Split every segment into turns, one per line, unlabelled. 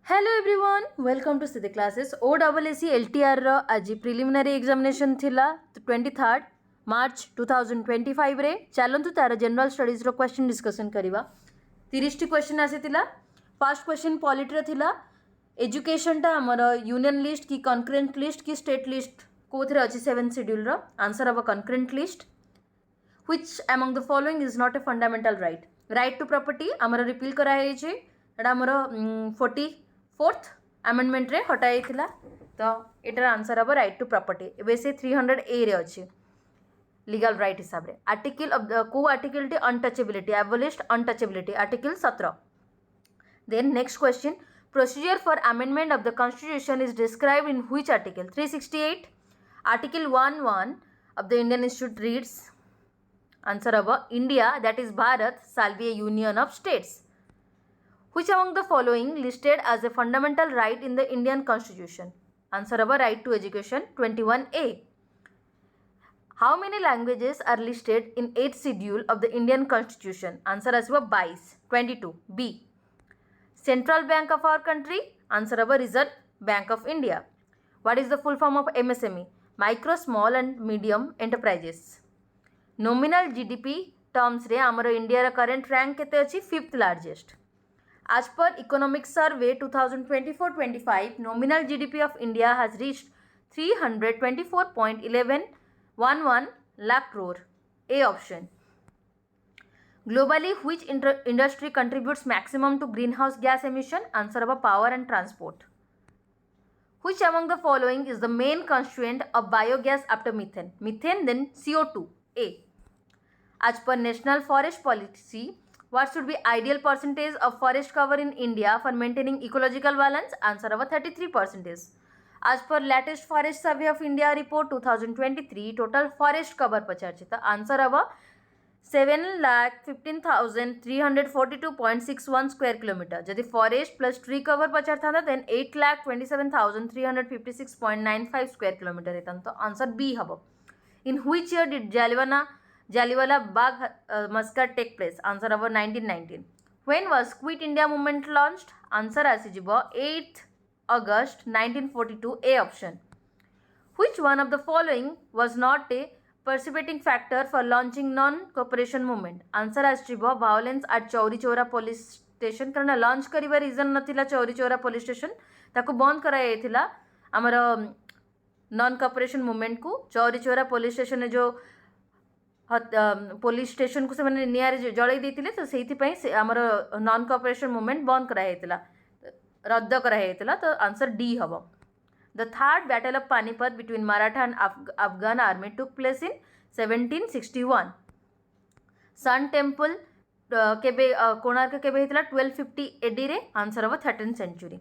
Hello everyone welcome to सीधे classes ओडब्ल्यूएसी LTR रो आज preliminary examination थिला 23 मार्च 2025 रे चलंतु तार जनरल स्टडीज रो क्वेश्चन डिस्कशन करबा 30 टी क्वेश्चन आसीतिला। फर्स्ट क्वेश्चन पॉलिटी रो थिला एजुकेशन टा हमर यूनियन लिस्ट की कनकरेंट लिस्ट की स्टेट लिस्ट कोथरे अछि 7 शेड्यूल रो आंसर अब concurrent list. Which among the following is not a fundamental right? Right to property आमर रिपील करा है जे एटा आमर 44th अमेंडमेंट रे हटा आइथिला तो एटार आंसर अब राइट टू प्रॉपर्टी एबे से 300 ए रे अछि लीगल राइट हिसाब रे आर्टिकल ऑफ को आर्टिकल टी untouchability abolished untouchability article 17। Then next question procedure for amendment of the constitution is described in which article 368 article 11 of the Indian Institute reads answer of India that is Bharat shall be a union of states. Which among the following listed as a fundamental right in the Indian Constitution? Answer of right to education 21A. How many languages are listed in 8th schedule of the Indian Constitution? Answer as 22 22 B. Central Bank of our country? Answer of Reserve Bank of India. What is the full form of MSME? Micro, small and medium enterprises. Nominal GDP terms रे आमर India current rank केते अछि 5th largest. As per Economic Survey 2024-25, nominal GDP of India has reached 324.1111 lakh crore. A option. Globally, which industry contributes maximum to greenhouse gas emission? Answer of power and transport. Which among the following is the main constituent of biogas after methane? Methane, then CO2. A. As per National Forest Policy, what should be ideal percentage of forest cover in India for maintaining ecological balance? Answer of 33%. As per latest Forest Survey of India report 2023, total forest cover पचारछि तो answer of 7,15,342.61 square kilometer. जदि forest plus tree cover पचार था then 8,27,356.95 square kilometer रहता तो answer B हबो. In which year did Jallianwala Bagh massacre take place? Answer of 1919. When was Quit India movement launched? Answer asijibo 8th August 1942. A option. Which one of the following was not a precipitating factor for launching non-cooperation movement? Answer asijibo violence at Chauri Chora police station कारण launch करिवा reason नथिला Chauri Chaura police station ताको बंद करा जायथिला हमर non cooperation movement को Chauri Chaura police station जो पुलिस स्टेशन को से मैंने निआरे जळै देथिले तो सेहिथिपई से हमर नॉन कॉपरेशन मूवमेंट बंद करा जायथिला रद्द करा जायथिला तो आंसर डी हबो. The third battle of Panipat between Maratha and Afghan army took place in 1761. Sun temple केबे कोणार्क केबे हेतिला 1250 एडी रे आंसर हबो 13th century.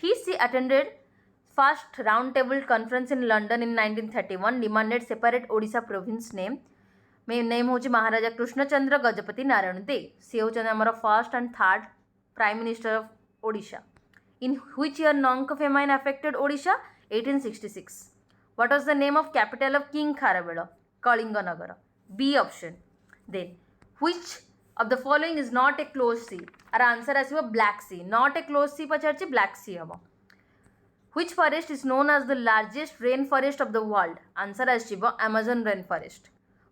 She attended first round table conference in London in 1931 demanded separate Odisha province name. Main name होची महाराजा कृष्णचंद्र गजपति नारायण देव. सी होचन हमर first and third prime minister of Odisha. In which year Naanka famine affected Odisha? 1866. What was the name of capital of king Kharavela? Kalinganagar. B option. Then which of the following is not a close sea? आर answer आसीबो black sea. Not a close sea पचारची black sea हबो. Which forest is known as the largest rainforest of the world? Answer आसीबो Amazon rainforest.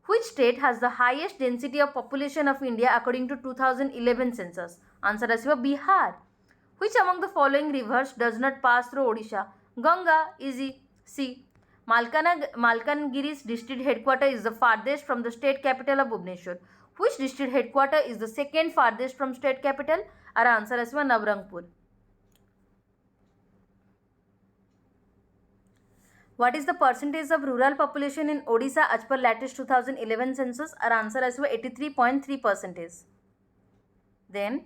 Which state has the highest density of population of India according to 2011 census? Answer आसीबो Bihar. Which among the following rivers does not pass through Odisha? Ganga. Easy. C. Malkangiri's district headquarter is the farthest from the state capital of Bhubaneswar. Which district headquarter is the second farthest from state capital? Our answer आसीबो Nabarangpur. What is the percentage of rural population in Odisha as per latest 2011 census? Our answer is 83.3%. Then,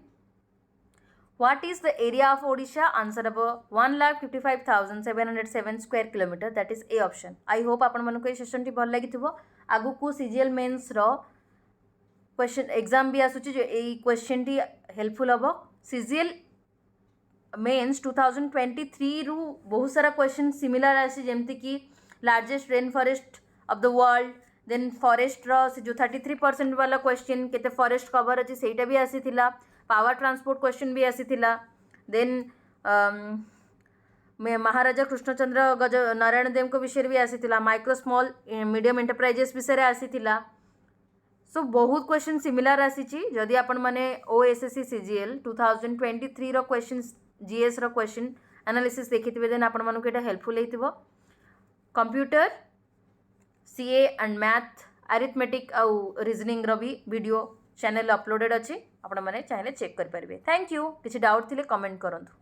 what is the area of Odisha? Answer about 1,55,707 square kilometer. That is A option. I hope आपण मानको ये session T भल लागिथिबो. आगु को CGL mains रो question exam भी आसुची जो ए क्वेश्चन टी हेल्पफुल हबो. CGL मेन्स 2023 रु बहुत सारा क्वेश्चन सिमिलर आसी जेमती कि largest rain forest of the world then forest रो जो 33% वाला क्वेश्चन केते फॉरेस्ट कवर अछि सेटा भी आसी थिला पावर ट्रांसपोर्ट क्वेश्चन भी आसी थिला देन महाराजा कृष्णचंद्र गज नारायण देव विषय भी आसीथिला माइक्रो स्मॉल मीडियम एंटरप्राइजेस विषय आसीथिला सो बहुत क्वेश्चन सिमिलर आसीची जदि आपण माने ओएसएससी सीजीएल 2023 रो क्वेश्चन जीएस रो क्वेश्चन एनालिसिस देखिथिबे देन आपण मानको एटा हेल्पफुल हेतिबो computer CA and math arithmetic आउ रीजनिंग रो भी वीडियो चैनल अपलोडेड अछि आपण माने चाहे चेक कर परिबे थैंक यू किछि डाउट थिले कमेंट करंतु।